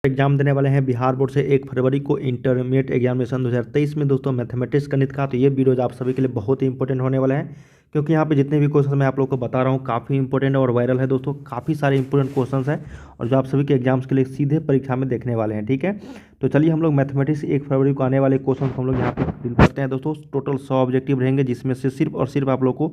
Exam देने वाले हैं बिहार बोर्ड से 1 फरवरी को इंटरमीडिएट एग्जामिनेशन 2023 में दोस्तों मैथमेटिक्स गणित का। तो ये वीडियोज आप सभी के लिए बहुत ही इंपॉर्टेंट होने वाला है, क्योंकि यहाँ पे जितने भी क्वेश्चन मैं आप लोगों को बता रहा हूँ काफ़ी इंपॉर्टेंट और वायरल है दोस्तों। काफ़ी सारे इंपॉर्टेंट क्वेश्चन हैं और जो आप सभी के एग्जाम्स के लिए सीधे परीक्षा में देखने वाले हैं। ठीक है, तो चलिए हम लोग मैथमेटिक्स 1 फरवरी को आने वाले क्वेश्चन हम लोग यहाँ पे डील करते हैं दोस्तों। टोटल 100 ऑब्जेक्टिव रहेंगे, जिसमें से सिर्फ और सिर्फ आप लोग को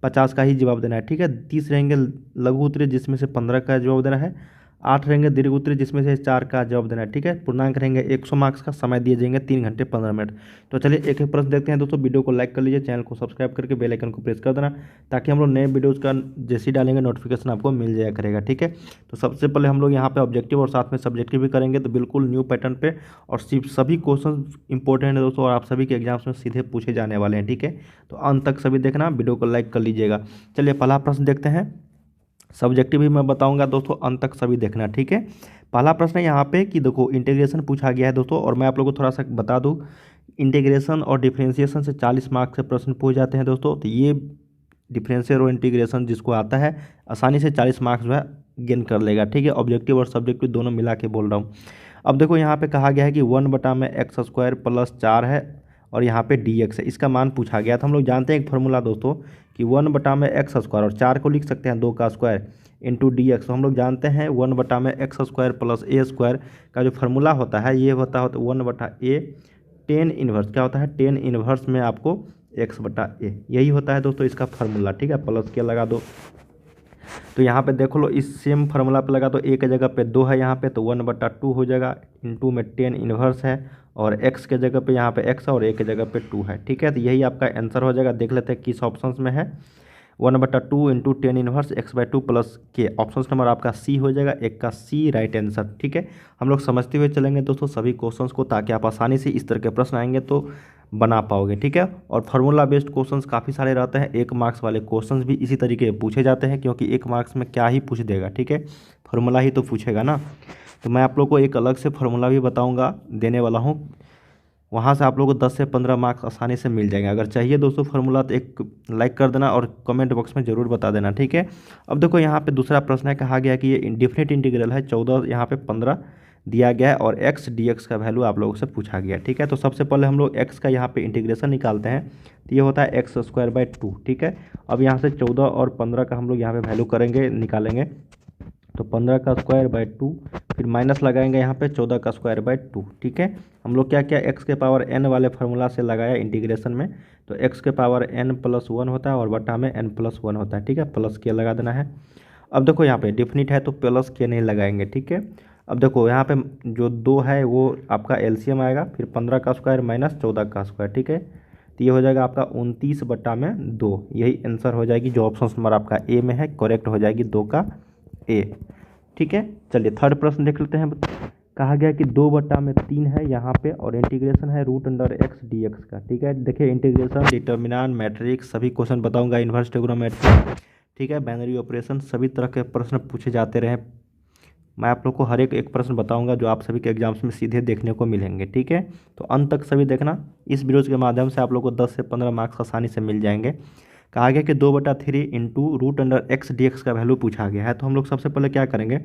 50 का ही जवाब देना है। ठीक है, 30 रहेंगे लघु उत्तरीय, जिसमें से 15 का जवाब देना है। 8 रहेंगे दीर्घ उत्तरीय, जिसमें से 4 का जवाब देना है। ठीक है, पूर्णांक रहेंगे 100 मार्क्स का, समय दिए जाएंगे 3 घंटे 15 मिनट। तो चलिए एक एक प्रश्न देखते हैं दोस्तों। वीडियो को लाइक कर लीजिए, चैनल को सब्सक्राइब करके बेल आइकन को प्रेस कर देना, ताकि हम लोग नए वीडियोज़ का जैसे ही डालेंगे नोटिफिकेशन आपको मिल जाया करेगा। ठीक है, तो सबसे पहले हम लोग यहाँ पे ऑब्जेक्टिव और साथ में सब्जेक्टिव भी करेंगे, तो बिल्कुल न्यू पैटर्न पे और सिर्फ सभी क्वेश्चन इंपॉर्टेंट है दोस्तों, और आप सभी के एग्जाम्स में सीधे पूछे जाने वाले हैं। ठीक है, तो अंत तक सभी देखना, वीडियो को लाइक कर लीजिएगा। चलिए पहला प्रश्न देखते हैं। सब्जेक्टिव भी मैं बताऊंगा दोस्तों, अंत तक सभी देखना। ठीक है, पहला प्रश्न है यहाँ पे कि देखो इंटीग्रेशन पूछा गया है दोस्तों, और मैं आप लोगों को थोड़ा सा बता दूं, इंटीग्रेशन और डिफरेंशिएशन से 40 मार्क्स से प्रश्न पूछ जाते हैं दोस्तों। तो ये डिफरेंशियल और इंटीग्रेशन जिसको आता है आसानी से 40 मार्क्स जो है गेन कर लेगा। ठीक है, ऑब्जेक्टिव और सब्जेक्टिव दोनों मिला के बोल रहा हूँ। अब देखो यहाँ पे कहा गया है कि 1/x² + 4 है और यहाँ पे dx है, इसका मान पूछा गया। तो हम लोग जानते हैं एक फार्मूला दोस्तों कि 1/x² और 4 को लिख सकते हैं 2 का स्क्वायर इंटू dx। तो हम लोग जानते हैं 1/x² + a² का जो फार्मूला होता है ये होता 1/a tan इनवर्स। क्या होता है? tan इनवर्स में आपको x/a, यही होता है दोस्तों इसका फार्मूला। ठीक है, प्लस के लगा दो। तो यहाँ पे देख लो, इस सेम फार्मूला पे लगा तो a के जगह पे 2 है यहाँ पे, तो 1/2 हो जाएगा, इंटू में tan इनवर्स है, और x के जगह पे यहाँ पे x है और a के जगह पे 2 है। ठीक है, तो यही आपका आंसर हो जाएगा। देख लेते हैं किस ऑप्शन में है। 1/2 into tan inverse x/2 plus के, ऑप्शन नंबर आपका सी हो जाएगा, एक का सी राइट आंसर। ठीक है, हम लोग समझते हुए चलेंगे दोस्तों सभी क्वेश्चंस को, ताकि आप आसानी से इस तरह के प्रश्न आएंगे तो बना पाओगे। ठीक है, और फार्मूला बेस्ड क्वेश्चंस काफ़ी सारे रहते हैं। 1 मार्क्स वाले क्वेश्चंस भी इसी तरीके पूछे जाते हैं, क्योंकि 1 मार्क्स में क्या ही पूछ देगा। ठीक है, फार्मूला ही तो पूछेगा ना। तो मैं आप लोग को एक अलग से फार्मूला भी बताऊंगा, देने वाला हूँ, वहाँ से आप लोगों को 10 से 15 मार्क्स आसानी से मिल जाएंगे। अगर चाहिए दोस्तों फार्मूला तो एक लाइक कर देना और कमेंट बॉक्स में ज़रूर बता देना। ठीक है, अब देखो यहाँ पे दूसरा प्रश्न है, कहा गया कि ये इंडिफिनिट इंटीग्रल है, 14 यहाँ पे 15 दिया गया है, और x dx का वैल्यू आप लोगों से पूछा गया। ठीक है, तो सबसे पहले हम लोग x का यहाँ पे इंटीग्रेशन निकालते हैं, तो ये होता है x² 2। ठीक है, अब यहाँ से 14 और 15 का हम लोग यहाँ पे वैल्यू करेंगे, निकालेंगे, तो 15² 2, फिर माइनस लगाएंगे यहाँ पे 14² 2। ठीक है, हम लोग क्या क्या x के पावर n वाले फार्मूला से लगाया इंटीग्रेशन में, तो x के पावर n+1 होता है और बटा में n+1 होता है। ठीक है, प्लस के लगा देना है। अब देखो यहाँ पे डिफिनिट है तो प्लस के नहीं लगाएंगे। ठीक है, अब देखो यहाँ पे जो 2 है वो आपका एलसीएम आएगा, फिर 15² माइनस 14²। ठीक है, तो ये हो जाएगा आपका 29/2, यही आंसर हो जाएगी, जो ऑप्शन नंबर आपका ए में है, करेक्ट हो जाएगी 2 का ए। ठीक है, चलिए थर्ड प्रश्न देख लेते हैं। कहा गया कि 2/3 है यहाँ पे, और इंटीग्रेशन है √x dx का। ठीक है, देखिए इंटीग्रेशन, डिटर्मिनेंट, मैट्रिक्स सभी क्वेश्चन बताऊंगा, इन्वर्स ट्रिग्नोमेट्री, ठीक है, बाइनरी ऑपरेशन, सभी तरह के प्रश्न पूछे जाते रहे। मैं आप लोग को हर एक प्रश्न बताऊंगा जो आप सभी के एग्जाम्स में सीधे देखने को मिलेंगे। ठीक है, तो अंत तक सभी देखना, इस वीडियोज़ के माध्यम से आप लोग को 10 से 15 मार्क्स आसानी से मिल जाएंगे। कहा गया कि 2/3 इंटू √x dx का वैल्यू पूछा गया है, तो हम लोग सबसे पहले क्या करेंगे,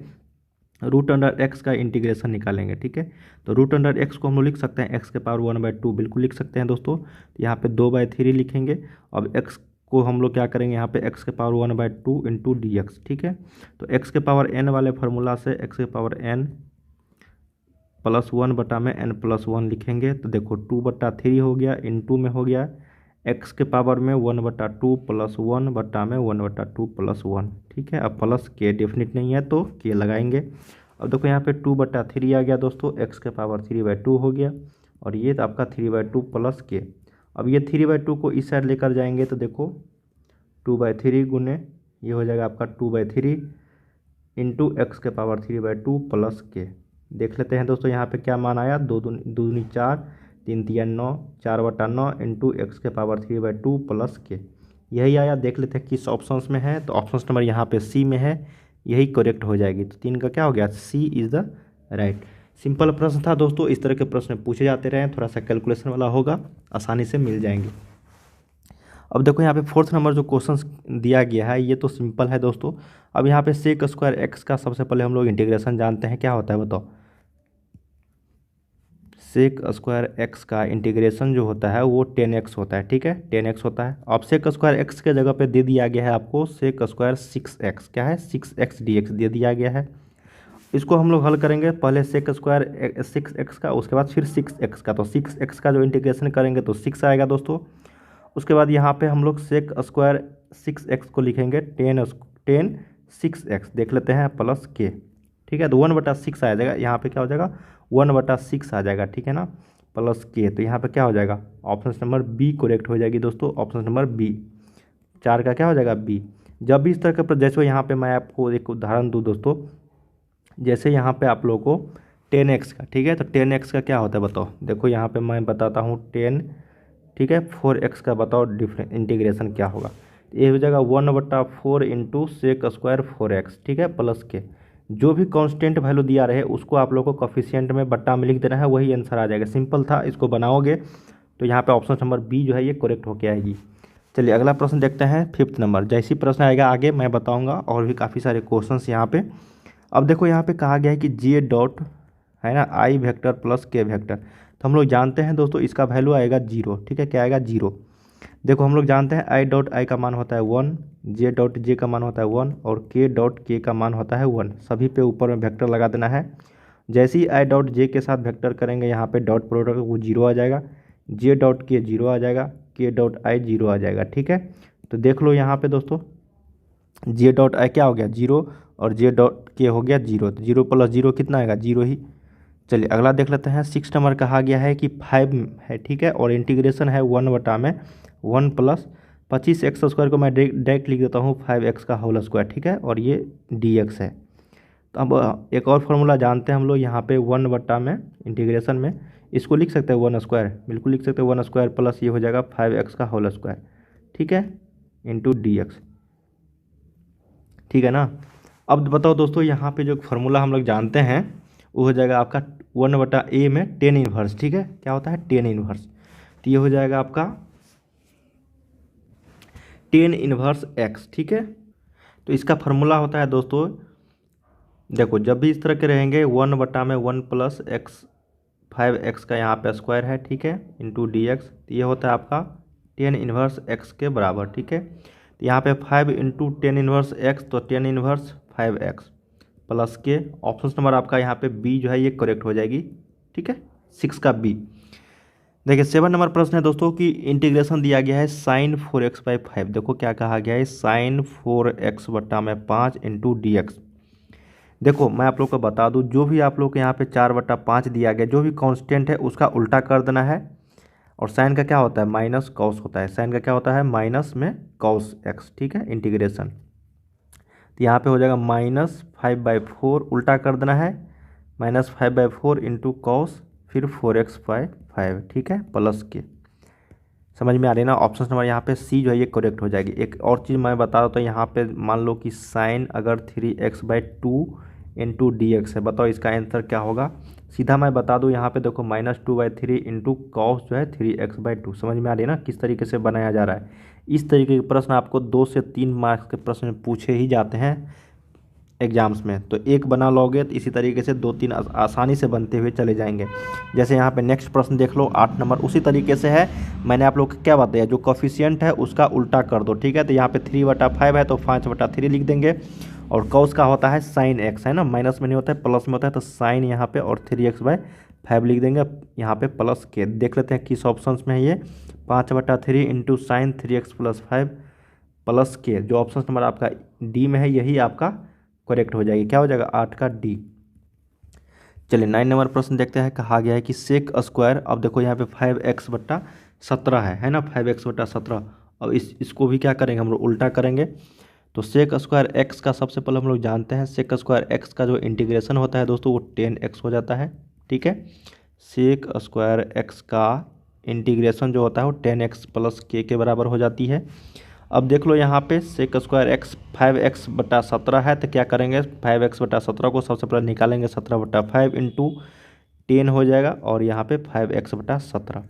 √x का इंटीग्रेशन निकालेंगे। ठीक है, तो √x को हम लोग लिख सकते हैं x के पावर 1/2, बिल्कुल लिख सकते हैं दोस्तों। यहाँ पे 2/3 लिखेंगे। अब x को हम लोग क्या करेंगे, यहाँ पे x के पावर 1/2 इंटू dx। ठीक है, तो x के पावर n वाले फार्मूला से x के पावर n+1 बटा में n+1 लिखेंगे। तो देखो 2/3 हो गया, इंटू में हो गया x के पावर में 1/2 + 1 बटा में 1/2 + 1। ठीक है, अब प्लस के डेफिनिट नहीं है तो के लगाएंगे। अब देखो यहाँ पे 2/3 आ गया दोस्तों, x के पावर 3/2 हो गया, और ये तो आपका 3/2 प्लस के। अब ये 3/2 को इस साइड लेकर जाएंगे, तो देखो 2/3 गुने ये हो जाएगा आपका 2/3 इंटू x के पावर 3/2 प्लस के। देख लेते हैं दोस्तों यहाँ पे क्या मान आया, 2 दूनी 4, 3 तिया 9, 4/9 इंटू x के पावर 3/2 प्लस के, यही आया। देख लेते हैं किस ऑप्शंस में है, तो ऑप्शन नंबर यहाँ पे सी में है, यही करेक्ट हो जाएगी। तो 3 का क्या हो गया, सी इज़ द राइट। सिंपल प्रश्न था दोस्तों, इस तरह के प्रश्न पूछे जाते रहे, थोड़ा सा कैलकुलेशन वाला होगा, आसानी से मिल जाएंगे। अब देखो यहाँ पे 4th नंबर जो क्वेश्चन दिया गया है ये तो सिंपल है दोस्तों। अब यहाँ पे sec² x का सबसे पहले हम लोग इंटीग्रेशन जानते हैं, क्या होता है बताओ, सेक स्क्वायर एक्स का इंटीग्रेशन जो होता है वो 10x होता है, ठीक है, 10x होता है। अब सेक स्क्वायर एक्स के जगह पे दे दिया गया है आपको सेक स्क्वायर 6x, क्या है 6x dx दे दिया गया है। इसको हम लोग हल करेंगे, पहले सेक स्क्वायर 6x का, उसके बाद फिर 6x का। तो 6x का जो इंटीग्रेशन करेंगे तो 6 आएगा दोस्तों। उसके बाद यहाँ पे हम लोग सेक स्क्वायर 6x को लिखेंगे 10 6x देख लेते हैं प्लस के, ठीक है। तो 1/6 आ जाएगा, यहाँ पे क्या हो जाएगा 1/6 आ जाएगा, ठीक है ना, प्लस के। तो यहाँ पे क्या हो जाएगा, ऑप्शन नंबर बी करेक्ट हो जाएगी दोस्तों, ऑप्शन नंबर बी, 4 का क्या हो जाएगा बी। जब भी इस तरह के जैसे यहाँ पे मैं आपको एक उदाहरण दूँ दोस्तों, जैसे यहाँ पे आप लोगों को 10x का, ठीक है, तो 10x का क्या होता है बताओ। देखो यहाँ पे मैं बताता हूँ 10, ठीक है, 4x का बताओ डिफरेंट इंटीग्रेशन क्या होगा। ये हो जाएगा 1/4 इंटू सेक स्क्वायर 4x, ठीक है, प्लस के। जो भी कांस्टेंट वैल्यू दिया रहे उसको आप लोगों को कोफिशिएंट में बट्टा में लिख देना है, वही आंसर आ जाएगा। सिंपल था, इसको बनाओगे तो यहाँ पे ऑप्शन नंबर बी जो है ये करेक्ट होके आएगी। चलिए अगला प्रश्न देखते हैं 5th नंबर। जैसी प्रश्न आएगा आगे मैं बताऊँगा, और भी काफ़ी सारे क्वेश्चन यहाँ पे। अब देखो यहाँ पे कहा गया है कि जे डॉट है ना आई वेक्टर प्लस के वेक्टर, तो हम लोग जानते हैं दोस्तों इसका वैल्यू आएगा 0, ठीक है, क्या आएगा 0। देखो हम लोग जानते हैं आई डॉट आई का मान होता है 1, जे डॉट जे का मान होता है 1, और के डॉट के का मान होता है 1। सभी पे ऊपर में वेक्टर लगा देना है। जैसे ही आई डॉट जे के साथ वेक्टर करेंगे यहाँ पे डॉट प्रोडक्ट वो 0 आ जाएगा, जे डॉट के 0 आ जाएगा, के डॉट आई 0 आ जाएगा, ठीक है। तो देख लो यहाँ पे दोस्तों जे डॉट आई क्या हो गया 0, और जे डॉट के हो गया 0, तो 0 + 0 कितना आएगा 0 ही। चलिए अगला देख लेते हैं। 6 नंबर कहा गया है कि 5 है, ठीक है, और इंटीग्रेशन है 1/1 + 25x² को मैं डायरेक्ट लिख देता हूँ 5x का होल स्क्वायर, ठीक है, और ये dx है। तो अब एक और फार्मूला जानते हैं हम लोग यहाँ पे 1/, में इंटीग्रेशन में इसको लिख सकते हैं 1², बिल्कुल लिख सकते हैं 1² प्लस ये हो जाएगा 5x का होल स्क्वायर, ठीक है, इंटू dx, ठीक है ना। अब बताओ दोस्तों यहाँ पे जो फार्मूला हम लोग जानते हैं वो हो जाएगा आपका 1/a में 10 इनवर्स, ठीक है, क्या होता है 10 इनवर्स। तो ये हो जाएगा आपका 10 इनवर्स x, ठीक है। तो इसका फार्मूला होता है दोस्तों, देखो जब भी इस तरह के रहेंगे 1/1 + x 5x का यहाँ पे स्क्वायर है, ठीक है, इंटू dx। तो ये होता है आपका 10 इनवर्स x के बराबर, ठीक है। तो यहाँ पे 5 इंटू 10 इनवर्स x, तो 10 इनवर्स 5x प्लस के। ऑप्शन नंबर आपका यहाँ पे बी जो है ये करेक्ट हो जाएगी, ठीक है, 6 का बी। देखिए 7 नंबर प्रश्न है दोस्तों कि इंटीग्रेशन दिया गया है sin 4x/5। देखो क्या कहा गया है sin 4x/5 इंटू dx। देखो मैं आप लोग को बता दूं, जो भी आप लोग को यहाँ पे 4/5 दिया गया, जो भी कांस्टेंट है उसका उल्टा कर देना है। और साइन का क्या होता है माइनस कॉस होता है, साइन का क्या होता है माइनस में cos x, ठीक है, इंटीग्रेशन। तो यहाँ पे हो जाएगा -5/4, उल्टा कर देना है, -5/4 इंटू कॉस फिर 4x/5, ठीक है, प्लस के। समझ में आ रही है ना। ऑप्शन नंबर यहाँ पे सी जो है ये करेक्ट हो जाएगी। एक और चीज़ मैं बता रहा था, यहाँ पे मान लो कि साइन अगर 3x/2 इंटू dx है, बताओ इसका आंसर क्या होगा। सीधा मैं बता दूँ यहाँ पे देखो -2/3 इंटू कॉस जो है 3x/2। समझ में आ रही है ना किस तरीके से बनाया जा रहा है। इस तरीके के प्रश्न आपको 2 से 3 मार्क्स के प्रश्न पूछे ही जाते हैं एग्जाम्स में। तो एक बना लोगे तो इसी तरीके से 2-3 आसानी से बनते हुए चले जाएंगे। जैसे यहाँ पे नेक्स्ट प्रश्न देख लो 8 नंबर, उसी तरीके से है। मैंने आप लोग को क्या बताया, जो कोफिशिएंट है उसका उल्टा कर दो, ठीक है। तो यहाँ पे 3/5 है तो 5/3 लिख देंगे। और कॉस का होता है sin x, है ना, माइनस में नहीं होता है प्लस में होता है, तो साइन यहाँ पे और 3x/5 लिख देंगे यहाँ पे प्लस के। देख लेते हैं किस ऑप्शन में है ये, 5/3 इंटू साइन 3x + 5 प्लस के। जो ऑप्शन नंबर आपका डी में है यही आपका करेक्ट हो जाएगी, क्या हो जाएगा 8 का डी। चलिए 9 नंबर प्रश्न देखते हैं। कहा गया है कि सेक स्क्वायर, अब देखो यहाँ पे 5x/17 है ना, 5x/17। अब इसको भी क्या करेंगे हम लोग उल्टा करेंगे। तो सेक स्क्वायर एक्स का सबसे पहले हम लोग जानते हैं, सेक स्क्वायर एक्स का जो इंटीग्रेशन होता है दोस्तों वो 10x हो जाता है, ठीक है। सेक स्क्वायर एक्स का इंटीग्रेशन जो होता है वो 10x + k के बराबर हो जाती है। अब देख लो यहाँ पे सेक स्क्वायर एक्स 5x/17 है, तो क्या करेंगे 5x/17 को सबसे पहले निकालेंगे 17/5 इंटू 10 हो जाएगा, और यहाँ पे 5x/17।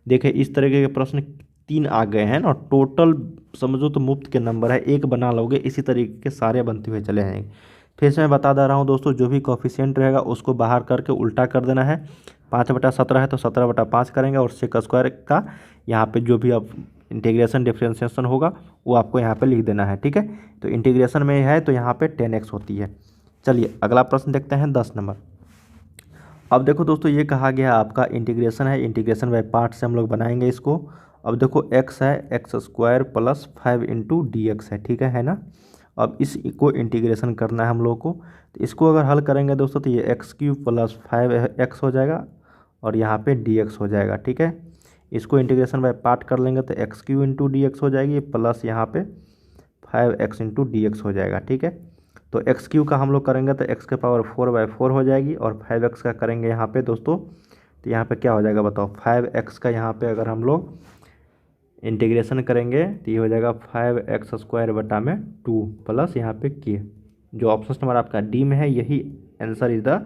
देखिए इस तरीके के प्रश्न 3 आ गए हैं ना, टोटल समझो तो मुफ्त के नंबर है, एक बना लोगे इसी तरीके के सारे बनते हुए चले जाएंगे। फिर से मैं बता दे रहा हूँ दोस्तों, जो भी कोफिशिएंट रहेगा उसको बाहर करके उल्टा कर देना है। 5/17 है तो 17/5 करेंगे, और सेक स्क्वायर का यहाँ पे जो भी आप इंटीग्रेशन डिफ्रेंशिएशन होगा वो आपको यहाँ पे लिख देना है, ठीक है। तो इंटीग्रेशन में है तो यहाँ पे 10x होती है। चलिए अगला प्रश्न देखते हैं 10 नंबर। अब देखो दोस्तों, ये कहा गया आपका इंटीग्रेशन है, इंटीग्रेशन बाय पार्ट से हम लोग बनाएंगे इसको। अब देखो x है x² + 5 × dx है, ठीक है ना। अब इसको इंटीग्रेशन करना है हम लोग को, तो इसको अगर हल करेंगे दोस्तों तो ये x³ + 5x हो जाएगा और यहाँ पे dx हो जाएगा, ठीक है। इसको इंटीग्रेशन बाय पार्ट कर लेंगे तो x³ × dx हो जाएगी, प्लस यहाँ पे 5x × dx हो जाएगा, ठीक है। तो x³ का हम लोग करेंगे तो x⁴ 4/4 हो जाएगी, और 5x का करेंगे यहाँ पे दोस्तों तो यहाँ पे क्या हो जाएगा बताओ। 5x का यहाँ पे अगर हम लोग इंटीग्रेशन करेंगे तो ये हो जाएगा 5x² 2 प्लस यहाँ पे k, जो ऑप्शन नंबर आपका डी में है यही आंसर इज द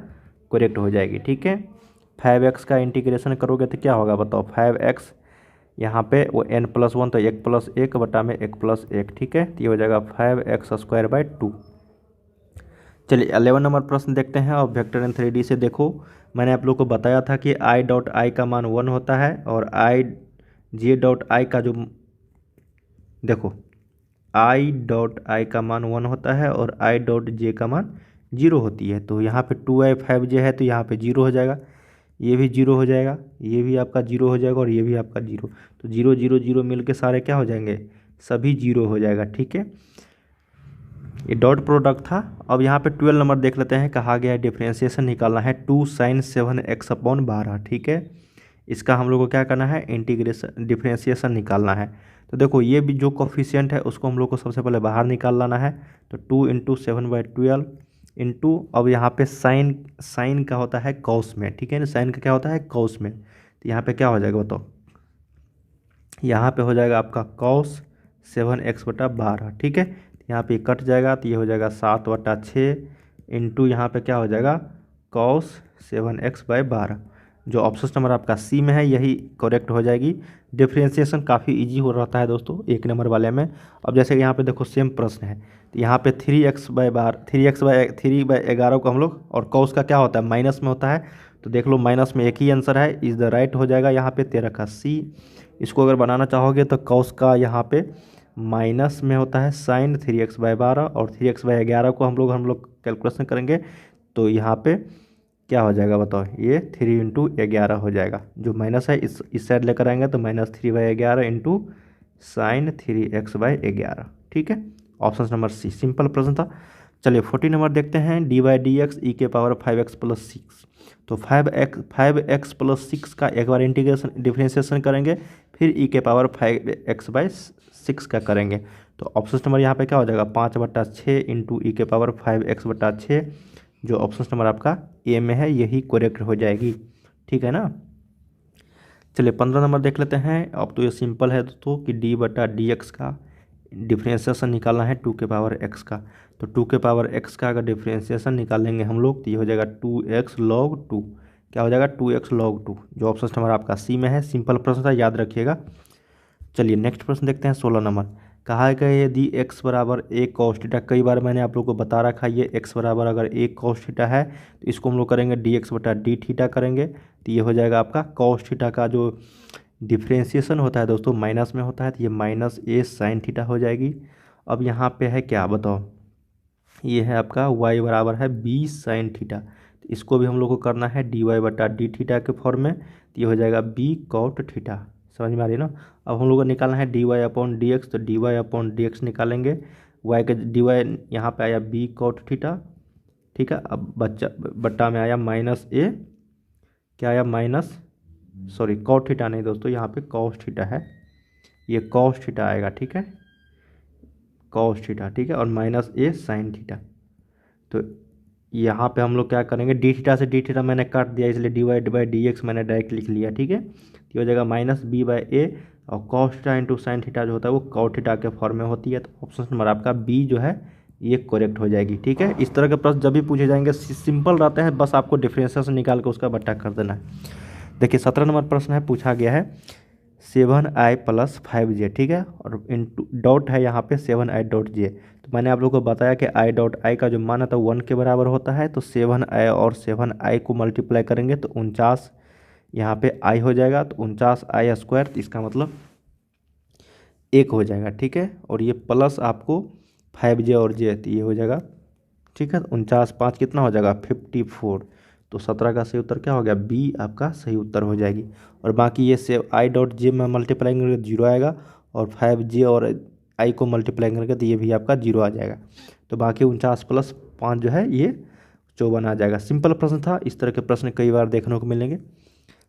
करेक्ट हो जाएगी, ठीक है। 5x का इंटीग्रेशन करोगे तो क्या होगा बताओ। 5x यहाँ पे वो n+1 तो 1 + 1 बटा में 1 + 1, ठीक है। तो ये हो जाएगा 5x² 2। चलिए 11 नंबर प्रश्न देखते हैं। और वेक्टर इन 3D से देखो, मैंने आप लोग को बताया था कि i.i का मान 1 होता है, और j.i का जो देखो i.i का मान 1 होता है और i.j का मान 0 होती है। तो यहाँ पे 2i 5j है तो यहाँ पे 0 हो जाएगा, ये भी 0 हो जाएगा, ये भी आपका 0 हो जाएगा, और ये भी आपका 0। तो 0 0 0 मिल के सारे क्या हो जाएंगे, सभी 0 हो जाएगा, ठीक है। ये डॉट प्रोडक्ट था। अब यहाँ पे 12 नंबर देख लेते हैं। कहा गया है डिफ्रेंशिएशन निकालना है 2 sin 7x/12, ठीक है। इसका हम लोग को क्या करना है, इंटीग्रेशन डिफ्रेंशिएशन निकालना है। तो देखो ये भी जो कोफिशिएंट है उसको हम लोग को सबसे पहले बाहर निकाल लाना है। तो 2 × 7/12 इंटू, अब यहाँ पे साइन का होता है कॉस में, ठीक है ना। साइन का क्या होता है, कॉस में। तो यहाँ पे क्या हो जाएगा बताओ, यहाँ पे हो जाएगा आपका cos 7x/12, ठीक है। यहाँ पे कट जाएगा तो ये हो जाएगा 7/6 इंटू यहाँ पे क्या हो जाएगा cos 7x/12, जो ऑप्शन नंबर आपका सी में है यही करेक्ट हो जाएगी। डिफ्रेंशिएशन काफ़ी इजी हो रहता है दोस्तों 1 नंबर वाले में। अब जैसे यहाँ पे देखो सेम प्रश्न है, तो यहाँ पे 3x/11 को हम लोग, और cos का क्या होता है माइनस में होता है, तो देख लो माइनस में एक ही आंसर है, इज द राइट हो जाएगा यहाँ पे 13 का सी। इसको अगर बनाना चाहोगे तो cos का यहाँ पे माइनस में होता है साइन 3x/12, और 3x/11 को हम लोग कैलकुलेशन करेंगे तो यहाँ पे क्या हो जाएगा बताओ, ये 3 × 11 हो जाएगा। जो माइनस है इस साइड लेकर आएंगे तो -3/11 इंटू साइन 3x/11, ठीक है। ऑप्शन नंबर सी, सिंपल प्रश्न था। चलिए 14 नंबर देखते हैं। dy/dx e⁻5x + 6। तो 5x + 6 का एक बार इंटीग्रेशन डिफ्रेंशिएशन करेंगे, फिर e⁻5x/6 का करेंगे। तो ऑप्शन नंबर यहाँ पे क्या हो जाएगा 5/6 इंटू e⁻5x/6, जो ऑप्शन नंबर आपका ए में है यही करेक्ट हो जाएगी, ठीक है ना। चलिए 15 नंबर देख लेते हैं। अब तो ये सिंपल है दोस्तों कि d/dx का डिफ्रेंशिएशन निकालना है 2x का। तो 2x का अगर डिफ्रेंशिएशन निकालेंगे हम लोग तो ये हो जाएगा 2x log 2, क्या हो जाएगा 2x log 2, जो ऑप्शन नंबर आपका सी में है। सिंपल प्रश्न था, याद रखिएगा। चलिए नेक्स्ट प्रश्न देखते हैं 16 नंबर। कहा है कि यदि x बराबर a cos थीटा, कई बार मैंने आप लोग को बता रखा है ये x बराबर अगर a cos थीटा है तो इसको हम लोग करेंगे dx/d करेंगे, तो ये हो जाएगा आपका cos थीटा का जो डिफ्रेंशिएशन होता है दोस्तों माइनस में होता है, तो ये -a sin थीटा हो जाएगी। अब यहाँ पे है क्या बताओ, ये है आपका y बराबर है b sin थीटा, तो इसको भी हम लोग को करना है dy/d थीटा के फॉर्म में, तो ये हो जाएगा b cot थीटा। समझ में आ रही है ना। अब हम लोग को निकालना है dy/dx, तो dy/dx निकालेंगे, y का dy यहाँ पे आया b cot थीटा, ठीक है। अब बट्टा में आया -a, क्या आया cot थीटा नहीं दोस्तों, यहाँ पे cos थीटा है, ये cos थीटा आएगा, ठीक है, cos थीटा, ठीक है, और -a sin थीटा। तो यहाँ पे हम लोग क्या करेंगे, डी थीटा से डी थीटा मैंने काट दिया, इसलिए dy/dx मैंने डायरेक्ट लिख लिया, ठीक है। तो हो जाएगा -b/a, और cos theta into sine theta जो होता है वो cot थीटा के फॉर्म में होती है। तो ऑप्शन नंबर आपका बी जो है ये करेक्ट हो जाएगी, ठीक है। इस तरह के प्रश्न जब भी पूछे जाएंगे सिंपल रहते हैं, बस आपको डिफरेंशिएशन निकाल के उसका बट्टा कर देना है। देखिए 17 नंबर प्रश्न है, पूछा गया है 7i प्लस 5j, ठीक है, और इंटू डॉट है यहाँ पे 7i डॉट जे। तो मैंने आप लोगों को बताया कि i डॉट आई का जो मान आता है 1 के बराबर होता है, तो 7i और 7i को मल्टीप्लाई करेंगे तो 49 यहाँ पे i हो जाएगा, तो 49i स्क्वायर, तो इसका मतलब 1 हो जाएगा, ठीक है। और ये प्लस आपको 5j और जे, तो ये हो जाएगा, ठीक है। 49 5 कितना हो जाएगा 54, तो 17 का सही उत्तर क्या हो गया, बी आपका सही उत्तर हो जाएगी। और बाकी ये से आई डॉट जे में मल्टीप्लाई करेंगे तो जीरो आएगा, और 5j और आई को मल्टीप्लाई करेंगे तो ये भी आपका जीरो आ जाएगा। तो बाकी 49 प्लस 5 जो है ये 54 आ जाएगा। सिंपल प्रश्न था, इस तरह के प्रश्न कई बार देखने को मिलेंगे।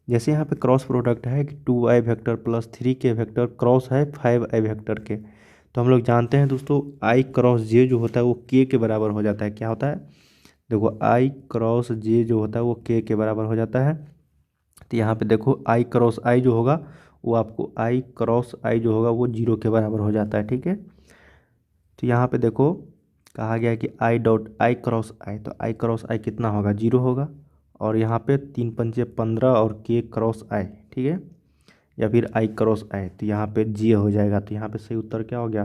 जैसे यहाँ पे क्रॉस प्रोडक्ट है कि 2i vector plus 3k vector cross है 5i वेक्टर के, तो हम लोग जानते हैं दोस्तों i क्रॉस j जो होता है वो k के बराबर हो जाता है। क्या होता है, देखो i क्रॉस j जो होता है वो k के बराबर हो जाता है। तो यहाँ पे देखो i क्रॉस i जो होगा वो आपको i क्रॉस i जो होगा वो 0 के बराबर हो जाता है, ठीक है। तो यहाँ पे देखो कहा गया है कि i डॉट आई क्रॉस आई, तो i क्रॉस आई कितना होगा 0 होगा, और यहाँ पे 3 पंचे 15 और k क्रॉस आई, ठीक है, या फिर i क्रॉस आई, तो यहाँ पे j हो जाएगा। तो यहाँ पे सही उत्तर क्या हो गया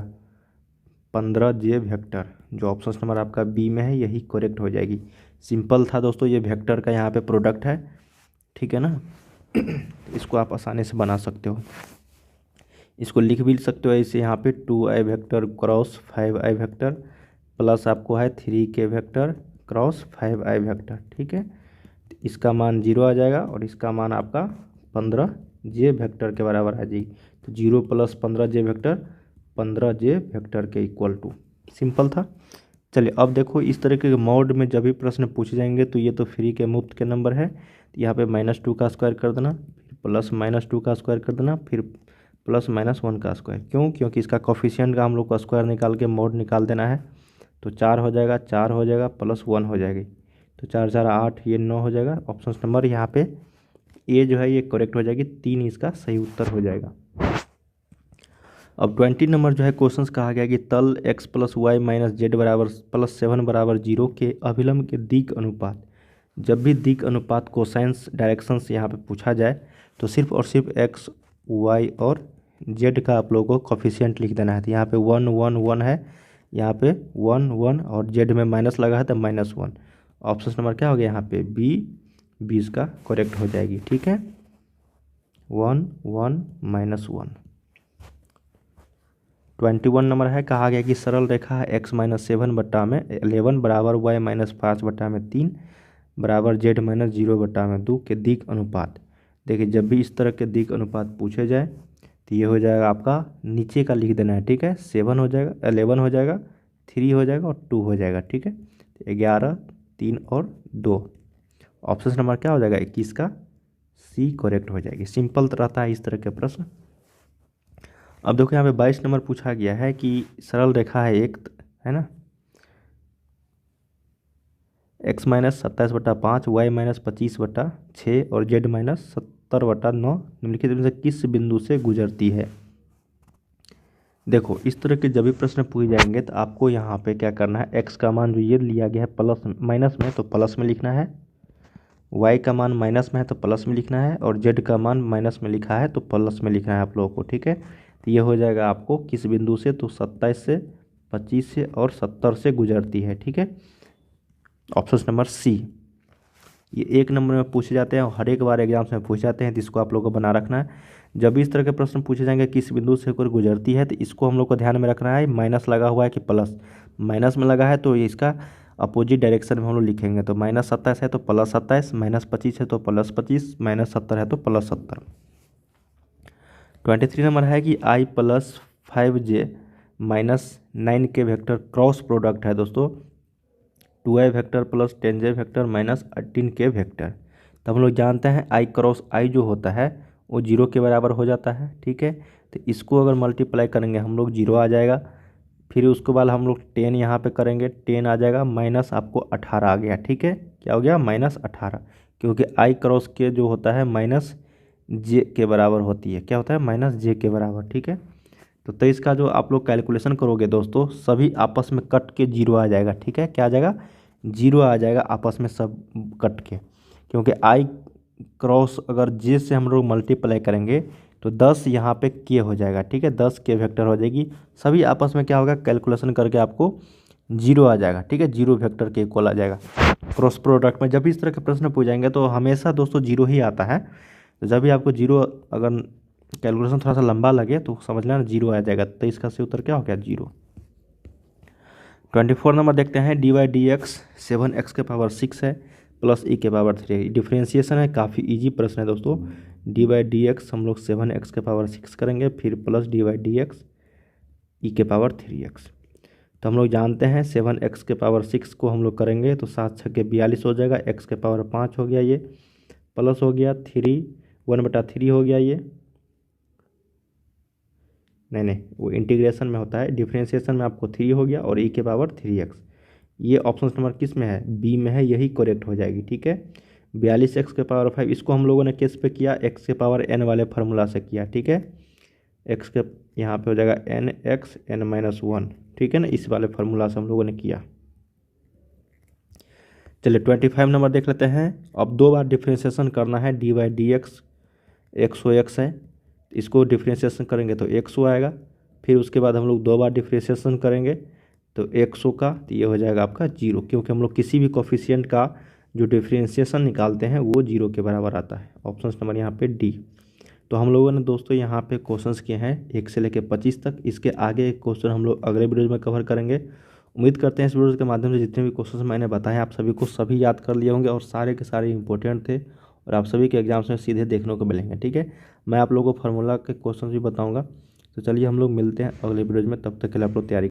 15j वेक्टर, जो ऑप्शन नंबर आपका बी में है यही करेक्ट हो जाएगी। सिंपल था दोस्तों, ये वेक्टर का यहाँ पे प्रोडक्ट है, ठीक है ना। इसको आप आसानी से बना सकते हो, इसको लिख भी सकते हो ऐसे, यहाँ पे 2i vector cross 5i vector plus आपको है 3k vector cross 5i vector, ठीक है। इसका मान 0 आ जाएगा और इसका मान आपका 15j वेक्टर के बराबर आ जाएगी। तो 0 plus 15j vector 15j vector के इक्वल टू, सिंपल था। चलिए अब देखो इस तरह के मोड में जब भी प्रश्न पूछे जाएंगे तो ये तो फ्री के मुफ्त के नंबर है, तो यहाँ पे -2 का स्क्वायर कर देना, फिर प्लस -2 का स्क्वायर कर देना, फिर प्लस -1 का स्क्वायर। क्यों, क्योंकि इसका कोफिशिएंट का हम लोग को स्क्वायर निकाल के मोड निकाल देना है। तो 4 हो जाएगा, 4 हो जाएगा प्लस 1 हो जाएगी, तो 4 4 8, ये 9 हो जाएगा। ऑप्शन नंबर यहाँ पे ए जो है ये करेक्ट हो जाएगी, 3 इसका सही उत्तर हो जाएगा। अब 20 नंबर जो है क्वेश्चंस कहा गया कि तल x plus y minus z बराबर प्लस 7 बराबर 0 के अभिलंब के दिक् अनुपात। जब भी दिक् अनुपात कोसाइंस डायरेक्शंस यहाँ पे पूछा जाए तो सिर्फ और सिर्फ x y और z का आप लोगों को कोफिशिएंट लिख देना है। तो यहाँ पे 1 1 1 है, यहाँ पे 1 1 और z में माइनस लगा है तो -1। ऑप्शन नंबर क्या हो गया यहाँ पे बी, 20 का करेक्ट हो जाएगी, ठीक है। 1 1 -1। 21 नंबर है, कहा गया कि सरल रेखा है x-7 बट्टा में 11 बराबर y-5 बट्टा में 3 बराबर z-0 बट्टा में 2 के दिक् अनुपात। देखिए जब भी इस तरह के दिक् अनुपात पूछे जाए तो ये हो जाएगा आपका नीचे का लिख देना है, ठीक है। 7 हो जाएगा, 11 हो जाएगा, 3 हो जाएगा और 2 हो जाएगा, ठीक है। 11 3 और 2, ऑप्शन नंबर क्या हो जाएगा 21 का सी करेक्ट हो जाएगी। सिंपल रहता है इस तरह के प्रश्न। अब देखो यहाँ पे 22 नंबर पूछा गया है कि सरल रेखा है एक, है ना, x-27/5 y-25/6 और z-70/9 निम्नलिखित में से किस बिंदु से गुजरती है। देखो इस तरह के जब भी प्रश्न पूछे जाएंगे तो आपको यहाँ पे क्या करना है, x का मान जो ये लिया गया है प्लस माइनस में तो प्लस में लिखना है, y का मान माइनस में है तो प्लस में लिखना है, और z का मान माइनस में लिखा है तो प्लस में लिखना है आप लोगों को, ठीक है। तो ये हो जाएगा आपको किस बिंदु से, तो 27 से 25 से और 70 से गुजरती है, ठीक है। Option number C. ये 1 नंबर में पूछे जाते हैं और हर एक बार एग्जाम्स में पूछे जाते हैं, तो इसको आप लोग को बना रखना है। जब भी इस तरह के प्रश्न पूछे जाएंगे किस बिंदु से होकर गुजरती है तो इसको हम लोग को ध्यान में रखना है, माइनस लगा हुआ है कि प्लस। माइनस में लगा है तो इसका अपोजिट डायरेक्शन में हम लोग लिखेंगे, तो -27 है तो +27, -25 है तो +25, -70 है तो +70। 23 नंबर है कि i प्लस 5j -9 के वेक्टर क्रॉस प्रोडक्ट है दोस्तों 2i vector plus 10j vector minus 18k vector. तो हम लोग जानते हैं i क्रॉस i जो होता है वो 0 के बराबर हो जाता है, ठीक है। तो इसको अगर मल्टीप्लाई करेंगे हम लोग 0 आ जाएगा, फिर उसके बाद हम लोग 10 यहाँ पे करेंगे 10 आ जाएगा, माइनस आपको 18 आ गया, ठीक है। क्या हो गया -18, क्योंकि i क्रॉस के जो होता है -j के बराबर होती है, क्या होता है -j के बराबर, ठीक है। तो 23 का जो आप लोग कैलकुलेशन करोगे दोस्तों सभी आपस में कट के 0 आ जाएगा, ठीक है। क्या आ जाएगा 0 आ जाएगा आपस में सब कट के, क्योंकि i क्रॉस अगर j से हम लोग मल्टीप्लाई करेंगे तो 10 यहाँ पे के हो जाएगा, ठीक है, 10 के वेक्टर हो जाएगी। सभी आपस में क्या होगा, कैलकुलेशन करके आपको जीरो आ जाएगा, ठीक है, जीरो वेक्टर के इक्वल आ जाएगा। क्रॉस प्रोडक्ट में जब भी इस तरह के प्रश्न पूछेंगे तो हमेशा दोस्तों जीरो ही आता है। तो जब भी आपको जीरो, अगर कैलकुलेशन थोड़ा सा लंबा लगे तो समझ लेना जीरो आ जाएगा। तो इसका सही उत्तर क्या हो गया, जीरो। 24 नंबर देखते हैं, D Y D x 7x के पावर 6 है प्लस ई के पावर 3 है। डिफ्रेंशिएशन है, काफ़ी इजी प्रश्न है दोस्तों। डी वाई डी एक्स हम लोग 7x के पावर 6 करेंगे, फिर plus D Y D X E के पावर 3x। तो हम लोग जानते हैं 7x के पावर 6 को हम लोग करेंगे तो 7 छक्के 42 हो जाएगा, x के पावर 5 हो गया ये, प्लस हो गया 3 1/3 हो गया ये, नहीं वो इंटीग्रेशन में होता है, डिफ्रेंशिएशन में आपको 3 हो गया और ई के पावर 3x। ये ऑप्शन नंबर किस में है, बी में है, यही करेक्ट हो जाएगी, ठीक है। 42x के पावर 5 इसको हम लोगों ने किस पे किया, x के पावर n वाले फार्मूला से किया, ठीक है। x के यहाँ पे हो जाएगा nx n-1, ठीक है ना, इस वाले फार्मूला से हम लोगों ने किया। चलिए 25 नंबर देख लेते हैं। अब 2 बार डिफ्रेंशिएशन करना है, D Y D x 100x है, इसको डिफ्रेंशिएशन करेंगे तो 100 आएगा। फिर उसके बाद हम लोग 2 बार डिफ्रेंशिएशन करेंगे तो 100 का, तो ये हो जाएगा आपका जीरो, क्योंकि हम लोग किसी भी कोफिशिएंट का जो डिफ्रेंशिएशन निकालते हैं वो जीरो के बराबर आता है। ऑप्शन नंबर यहाँ पे डी। तो हम लोगों ने दोस्तों यहाँ पे क्वेश्चंस किए हैं 1 से लेकर 25 तक। इसके आगे क्वेश्चन हम लोग अगले वीडियो में कवर करेंगे। उम्मीद करते हैं इस वीडियो के माध्यम से जितने भी क्वेश्चंस मैंने बताए आप सभी को सभी याद कर लिए होंगे और सारे के सारे इंपॉर्टेंट थे और आप सभी के एग्जाम्स में सीधे देखने को मिलेंगे, ठीक है। मैं आप लोगों को फार्मूला के क्वेश्चन भी बताऊँगा। तो चलिए हम लोग मिलते हैं अगले वीडियो में, तब तक के लिए आप लोग तैयारी